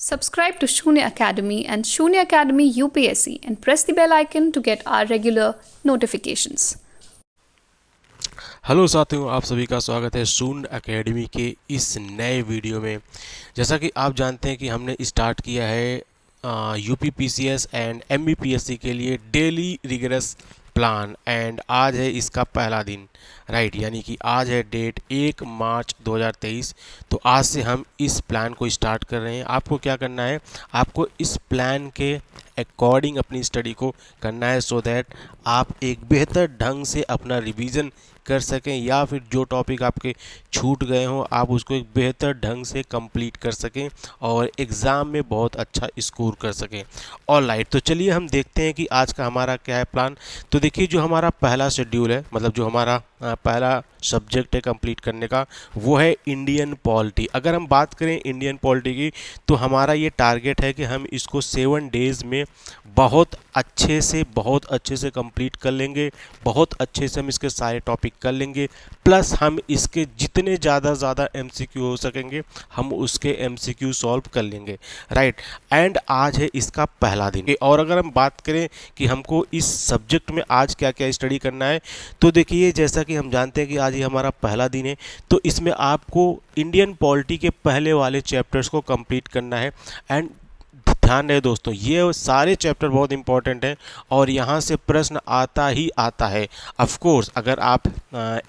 Subscribe to Shunya Academy and Shunya Academy UPSC and press the bell icon to get our regular notifications. Hello साथियों, आप सभी का स्वागत है शून्य एकेडमी के इस नए वीडियो में। जैसा कि आप जानते हैं कि हमने स्टार्ट किया है यूपी पीसीएस एंड एमबीपीएससी के लिए डेली रिगरस प्लान एंड आज है इसका पहला दिन, राइट। यानी कि आज है डेट 1 मार्च 2023। तो आज से हम इस प्लान को स्टार्ट कर रहे हैं। आपको क्या करना है, आपको इस प्लान के अकॉर्डिंग अपनी स्टडी को करना है सो दैट आप एक बेहतर ढंग से अपना रिवीजन कर सकें या फिर जो टॉपिक आपके छूट गए हों आप उसको एक बेहतर ढंग से कंप्लीट कर सकें और एग्ज़ाम में बहुत अच्छा स्कोर कर सकें। ऑलराइट, तो चलिए हम देखते हैं कि आज का हमारा क्या है प्लान। तो देखिए, जो हमारा पहला शेड्यूल है, मतलब जो हमारा पहला सब्जेक्ट है कंप्लीट करने का, वो है इंडियन पॉलिटी। अगर हम बात करें इंडियन पॉलिटी की तो हमारा ये टारगेट है कि हम इसको 7 डेज़ में बहुत अच्छे से कंप्लीट कर लेंगे। बहुत अच्छे से हम इसके सारे टॉपिक कर लेंगे, प्लस हम इसके जितने ज़्यादा एमसीक्यू हो सकेंगे हम उसके एमसीक्यू सॉल्व कर लेंगे, राइट। एंड आज है इसका पहला दिन। और अगर हम बात करें कि हमको इस सब्जेक्ट में आज क्या क्या स्टडी करना है, तो देखिए, जैसा कि हम जानते हैं कि आज ये हमारा पहला दिन है, तो इसमें आपको इंडियन पॉलिटी के पहले वाले चैप्टर्स को कंप्लीट करना है। एंड ध्यान रहे दोस्तों, ये सारे चैप्टर बहुत इंपॉर्टेंट हैं और यहाँ से प्रश्न आता ही आता है। ऑफ कोर्स अगर आप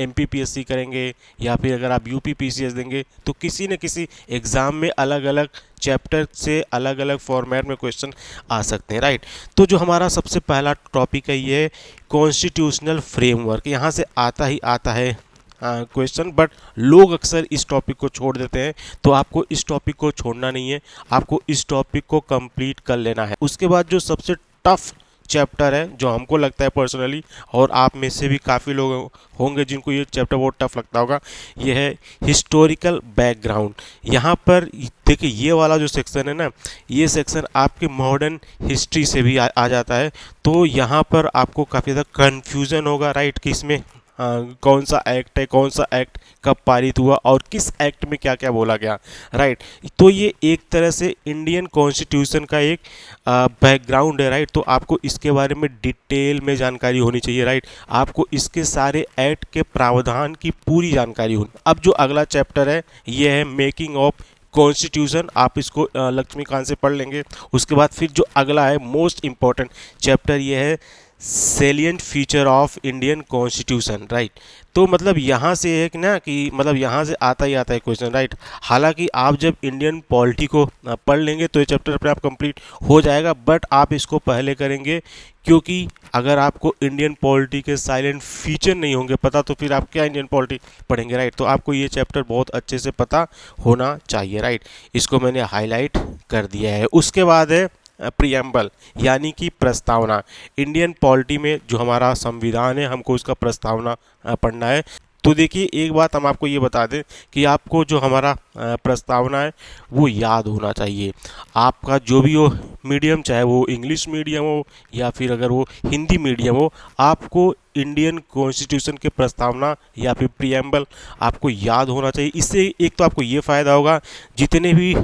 एमपीपीएससी करेंगे या फिर अगर आप यूपीपीसीएस देंगे तो किसी न किसी एग्ज़ाम में अलग अलग चैप्टर से अलग अलग फॉर्मेट में क्वेश्चन आ सकते हैं, राइट। तो जो हमारा सबसे पहला टॉपिक है ये कॉन्स्टिट्यूशनल फ्रेमवर्क। यहाँ से आता ही आता है क्वेश्चन, बट लोग अक्सर इस टॉपिक को छोड़ देते हैं। तो आपको इस टॉपिक को छोड़ना नहीं है, आपको इस टॉपिक को कंप्लीट कर लेना है। उसके बाद जो सबसे टफ चैप्टर है, जो हमको लगता है पर्सनली, और आप में से भी काफ़ी लोग होंगे जिनको ये चैप्टर बहुत टफ लगता होगा, ये है हिस्टोरिकल बैकग्राउंड। यहाँ पर देखिए, ये वाला जो सेक्शन है ना, ये सेक्शन आपके मॉडर्न हिस्ट्री से भी आ जाता है। तो यहाँ पर आपको काफ़ी ज़्यादा कन्फ्यूज़न होगा, राइट, कि इसमें कौन सा एक्ट है, कौन सा एक्ट कब पारित हुआ और किस एक्ट में क्या क्या बोला गया, राइट। तो ये एक तरह से इंडियन कॉन्स्टिट्यूशन का एक बैकग्राउंड है, राइट। तो आपको इसके बारे में डिटेल में जानकारी होनी चाहिए, राइट। आपको इसके सारे एक्ट के प्रावधान की पूरी जानकारी होनी। अब जो अगला चैप्टर है ये है मेकिंग ऑफ कॉन्स्टिट्यूशन। आप इसको लक्ष्मीकांत से पढ़ लेंगे। उसके बाद फिर जो अगला है मोस्ट इम्पॉर्टेंट चैप्टर ये है salient feature of Indian constitution, right. तो मतलब यहाँ से है कि ना, कि मतलब यहाँ से आता ही आता है क्वेश्चन, राइट। हालांकि आप जब इंडियन पॉलिटी को पढ़ लेंगे तो ये चैप्टर अपने आप कंप्लीट हो जाएगा, बट आप इसको पहले करेंगे, क्योंकि अगर आपको इंडियन पॉलिटी के साइलेंट फीचर नहीं होंगे पता तो फिर आप क्या इंडियन पॉलिटी पढ़ेंगे, राइट। तो आपको ये चैप्टर बहुत अच्छे से पता होना चाहिए, राइट। इसको मैंने हाईलाइट कर दिया है। उसके बाद है प्रियम्बल, यानी कि प्रस्तावना। इंडियन पॉलिटी में जो हमारा संविधान है हमको उसका प्रस्तावना पढ़ना है। तो देखिए, एक बात हम आपको ये बता दें कि आपको जो हमारा प्रस्तावना है वो याद होना चाहिए। आपका जो भी हो मीडियम, चाहे वो इंग्लिश मीडियम हो या फिर अगर वो हिंदी मीडियम हो, आपको इंडियन कॉन्स्टिट्यूशन के प्रस्तावना या फिर प्रियम्बल आपको याद होना चाहिए। इससे एक तो आपको ये फ़ायदा होगा, जितने भी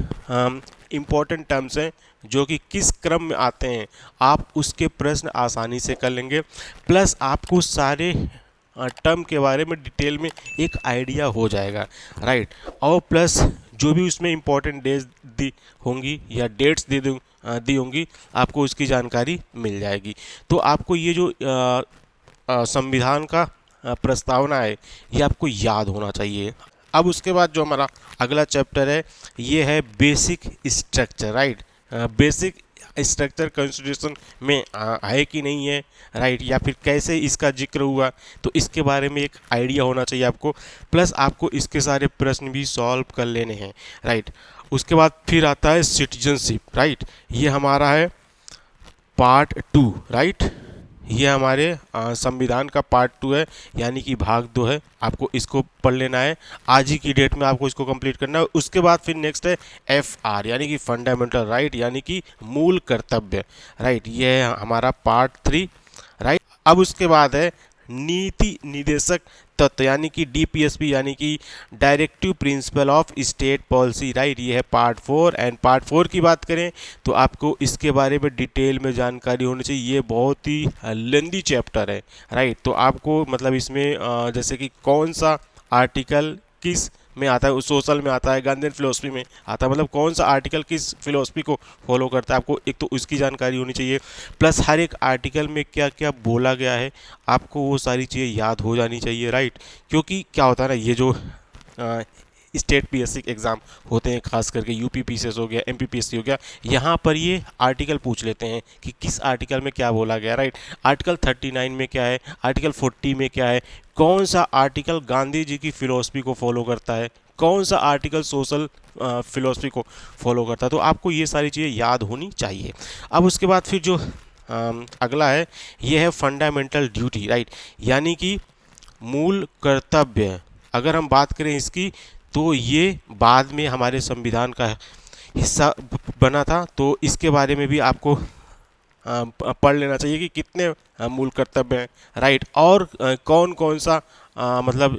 इम्पोर्टेंट टर्म्स हैं जो कि किस क्रम में आते हैं आप उसके प्रश्न आसानी से कर लेंगे, प्लस आपको सारे टर्म के बारे में डिटेल में एक आइडिया हो जाएगा, राइट। और प्लस जो भी उसमें इम्पोर्टेंट डेज दी होंगी या डेट्स दी होंगी आपको उसकी जानकारी मिल जाएगी। तो आपको ये जो संविधान का प्रस्तावना है ये आपको याद होना चाहिए। अब उसके बाद जो हमारा अगला चैप्टर है ये है basic structure, right. Basic structure constitution में है कि नहीं है, राइट, या फिर कैसे इसका जिक्र हुआ, तो इसके बारे में एक आइडिया होना चाहिए आपको, प्लस आपको इसके सारे प्रश्न भी सॉल्व कर लेने हैं, राइट। उसके बाद फिर आता है सिटीजनशिप, राइट। ये हमारा है पार्ट 2, राइट। ये हमारे संविधान का पार्ट 2 है, यानी कि भाग 2 है। आपको इसको पढ़ लेना है, आज ही की डेट में आपको इसको कंप्लीट करना है। उसके बाद फिर नेक्स्ट है FR, यानी कि फंडामेंटल राइट, यानी कि मूल कर्तव्य, राइट। ये है हमारा पार्ट 3, राइट। अब उसके बाद है नीति निदेशक तत्व यानी कि डीपीएसपी यानी कि directive principle of state policy, right. ये है पार्ट 4। एंड पार्ट 4 की बात करें तो आपको इसके बारे में डिटेल में जानकारी होनी चाहिए। ये बहुत ही लेंदी चैप्टर है, राइट। तो आपको मतलब इसमें जैसे कि कौन सा आर्टिकल किस में आता है, सोशल में आता है, गांधीयन फिलोसफी में आता है, मतलब कौन सा आर्टिकल किस फिलोसफी को फॉलो करता है, आपको एक तो उसकी जानकारी होनी चाहिए। प्लस हर एक आर्टिकल में क्या क्या बोला गया है आपको वो सारी चीज़ें याद हो जानी चाहिए, राइट। क्योंकि क्या होता है ना, ये जो स्टेट पीएससी एग्ज़ाम होते हैं, खास करके यूपी पीसीएस हो गया, एमपी पीएससी हो गया, यहाँ पर ये आर्टिकल पूछ लेते हैं कि किस आर्टिकल में क्या बोला गया, राइट। आर्टिकल 39 में क्या है, आर्टिकल 40 में क्या है, कौन सा आर्टिकल गांधी जी की फिलोसफी को फॉलो करता है, कौन सा आर्टिकल सोशल फिलोसफी को फॉलो करता है। तो आपको ये सारी चीज़ें याद होनी चाहिए। अब उसके बाद फिर जो अगला है ये है फंडामेंटल ड्यूटी, राइट, यानी कि मूल कर्तव्य। अगर हम बात करें इसकी तो ये बाद में हमारे संविधान का हिस्सा बना था, तो इसके बारे में भी आपको पढ़ लेना चाहिए कि कितने मूल कर्तव्य हैं, राइट, और कौन कौन सा मतलब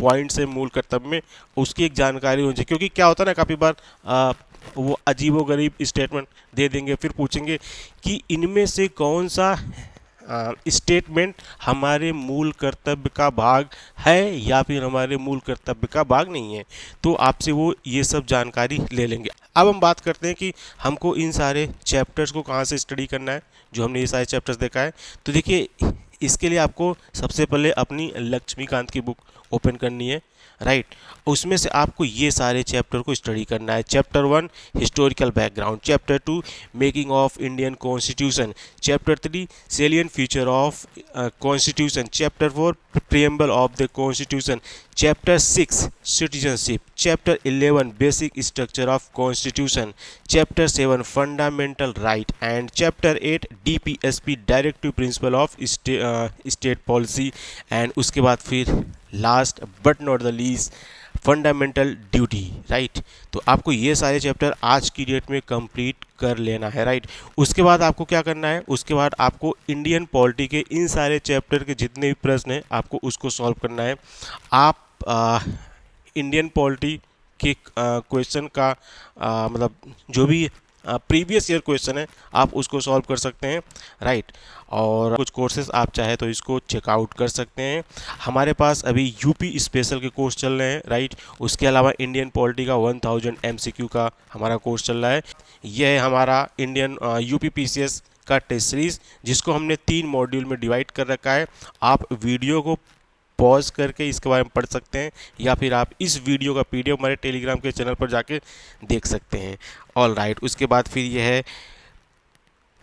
पॉइंट्स है मूल कर्तव्य में, उसकी एक जानकारी होनी चाहिए। क्योंकि क्या होता है ना, काफ़ी बार वो अजीबोगरीब स्टेटमेंट दे देंगे, फिर पूछेंगे कि इनमें से कौन सा स्टेटमेंट हमारे मूल कर्तव्य का भाग है या फिर हमारे मूल कर्तव्य का भाग नहीं है। तो आपसे वो ये सब जानकारी ले लेंगे। अब हम बात करते हैं कि हमको इन सारे चैप्टर्स को कहाँ से स्टडी करना है, जो हमने ये सारे चैप्टर्स देखा है। तो देखिए, इसके लिए आपको सबसे पहले अपनी लक्ष्मीकांत की बुक ओपन करनी है, राइट। उसमें से आपको ये सारे चैप्टर को स्टडी करना है। Chapter 1 historical background, chapter 2 making of Indian constitution, chapter 3 सेलियन feature of constitution, chapter 4 preamble of the constitution, chapter 6 citizenship, chapter 11 basic structure of constitution, chapter 7 fundamental right, and chapter 8 DPSP directive principle of state policy. And उसके बाद फिर last but not the least fundamental duty, right. तो आपको ये सारे chapter आज की date में कंप्लीट कर लेना है, राइट। उसके बाद आपको क्या करना है, उसके बाद आपको इंडियन पॉलिटी के इन सारे चैप्टर के जितने भी प्रश्न हैं आपको उसको सॉल्व करना है। आप इंडियन पॉलिटी के क्वेश्चन का मतलब जो भी प्रीवियस ईयर क्वेश्चन है आप उसको सॉल्व कर सकते हैं, राइट। और कुछ कोर्सेज आप चाहे तो इसको चेकआउट कर सकते हैं। हमारे पास अभी यूपी स्पेशल के कोर्स चल रहे हैं, राइट। उसके अलावा इंडियन पॉलिटी का 1000 MCQ का हमारा कोर्स चल रहा है। यह है हमारा इंडियन यूपी पीसीएस का टेस्ट सीरीज़, जिसको हमने 3 मॉड्यूल में डिवाइड कर रखा है। आप वीडियो को पॉज करके इसके बारे में पढ़ सकते हैं, या फिर आप इस वीडियो का PDF हमारे टेलीग्राम के चैनल पर जाके देख सकते हैं। ऑल राइट, उसके बाद फिर ये है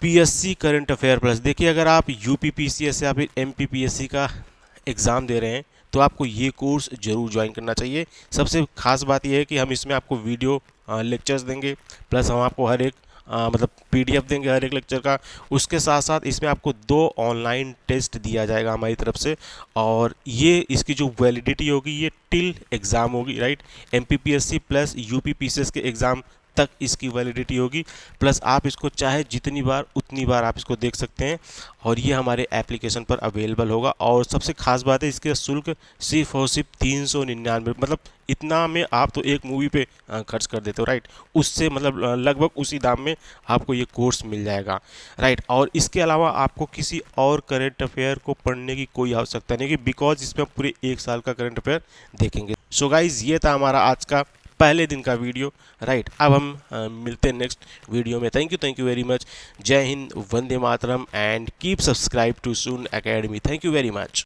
PSC करंट अफेयर प्लस। देखिए, अगर आप यूपी PCS या फिर MP PSC का एग्ज़ाम दे रहे हैं तो आपको ये कोर्स ज़रूर ज्वाइन करना चाहिए। सबसे खास बात यह है कि हम इसमें आपको वीडियो लेक्चर्स देंगे, प्लस हम आपको हर एक मतलब PDF देंगे हर एक लेक्चर का। उसके साथ साथ इसमें आपको 2 ऑनलाइन टेस्ट दिया जाएगा हमारी तरफ से, और ये इसकी जो वैलिडिटी होगी ये टिल एग्ज़ाम होगी, right. MP PSC plus UP PCS के एग्ज़ाम तक इसकी वैलिडिटी होगी। प्लस आप इसको चाहे जितनी बार उतनी बार आप इसको देख सकते हैं, और ये हमारे एप्लीकेशन पर अवेलेबल होगा। और सबसे खास बात है, इसके शुल्क सिर्फ और सिर्फ 399, मतलब इतना में आप तो एक मूवी पे खर्च कर देते हो, राइट। उससे मतलब लगभग उसी दाम में आपको ये कोर्स मिल जाएगा, राइट। और इसके अलावा आपको किसी और करंट अफेयर को पढ़ने की कोई आवश्यकता नहीं, कि बिकॉज इसमें आप पूरे 1 साल का करंट अफेयर देखेंगे। सो गाइज, ये था हमारा आज का पहले दिन का वीडियो, राइट। अब हम मिलते हैं नेक्स्ट वीडियो में। Thank you very much. जय हिंद, वंदे मातरम, and keep subscribe to Soon Academy. Thank you very much.